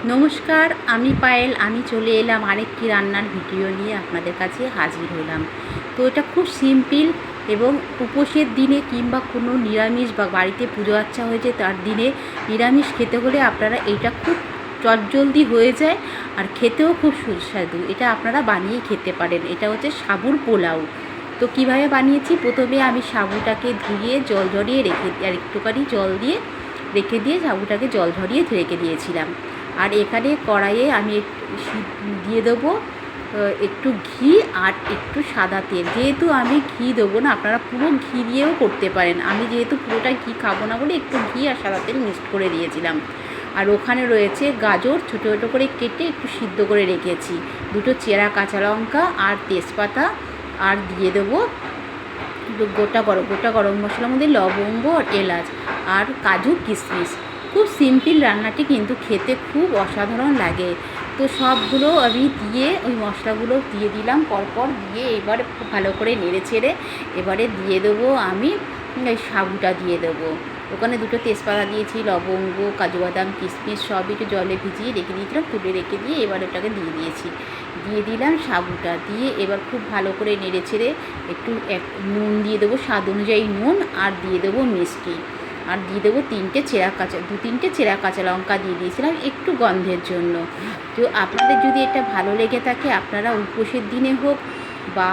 নমস্কার, আমি পায়েল। আমি চলে এলাম আরেকটি রান্নার ভিডিও নিয়ে আপনাদের কাছে হাজির হলাম। তো এটা খুব সিম্পল এবং উপোসের দিনে কিংবা কোনো নিরামিষ বা বাড়িতে পুজো আচ্চা হয়েছে তার দিনে নিরামিষ খেতে হলে আপনারা এটা খুব চটজলদি হয়ে যায় আর খেতেও খুব সুস্বাদু। এটা আপনারা বানিয়ে খেতে পারেন। এটা হচ্ছে সাবুর পোলাও। তো কীভাবে বানিয়েছি, প্রথমে আমি সাবুটাকে ধুয়ে জল ঝরিয়ে আর একটুখানি জল দিয়ে রেখে দিয়ে সাবুটাকে জল ঝরিয়ে রেখে দিয়েছিলাম। আর এখানে কড়াইয়ে আমি দিয়ে দেবো একটু ঘি আর একটু সাদা তেল। যেহেতু আমি ঘি দেবো না, আপনারা পুরো ঘি দিয়েও করতে পারেন। আমি যেহেতু পুরোটা ঘি খাবো না বলে একটু ঘি আর সাদা তেল মিক্সড করে দিয়েছিলাম। আর ওখানে রয়েছে গাজর, ছোটো ছোটো করে কেটে একটু সিদ্ধ করে রেখেছি, দুটো চেরা কাঁচা লঙ্কা আর তেজপাতা, আর দিয়ে দেবো গোটা গরম মশলার মধ্যে লবঙ্গ আর এলাচ আর কাজু কিশমিশ। খুব সিম্পল রান্নাটি, কিন্তু খেতে খুব অসাধারণ লাগে। তো সবগুলো আমি দিয়ে ওই মশলাগুলো দিয়ে দিলাম পরপর দিয়ে, এবারে খুব ভালো করে নেড়ে ছেড়ে এবারে দিয়ে দেবো আমি সাবুটা দিয়ে দেবো। ওখানে দুটো তেজপাতা দিয়েছি, লবঙ্গ, কাজু বাদাম, কিশমিশ সব একটু জলে ভিজিয়ে রেখে দিয়েছিলাম, তুলে রেখে দিয়ে এবার ওটাকে দিয়ে দিয়েছি। দিয়ে দিলাম সাবুটা দিয়ে, এবার খুব ভালো করে নেড়ে ছেড়ে একটু নুন দিয়ে দেবো, স্বাদ অনুযায়ী নুন, আর দিয়ে দেবো মিষ্টি, আর দিয়ে দেবো দু তিনটে চেরা কাঁচা লঙ্কা দিয়ে দিয়েছিলাম একটু গন্ধের জন্য। তো আপনাদের যদি এটা ভালো লেগে থাকে, আপনারা উপোসের দিনে হোক বা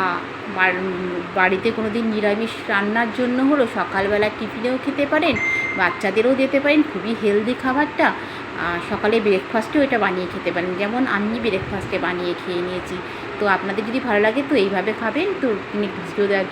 বাড়িতে কোনো দিন নিরামিষ রান্নার জন্য হলো সকালবেলা টিফিনেও খেতে পারেন, বাচ্চাদেরও দিতে পারেন। খুবই হেলদি খাবারটা। সকালে ব্রেকফাস্টেও এটা বানিয়ে খেতে পারেন, যেমন আমি ব্রেকফাস্টে বানিয়ে খেয়ে নিয়েছি। তো আপনাদের যদি ভালো লাগে তো এইভাবে খাবেন। তো ভিডিও দেওয়ার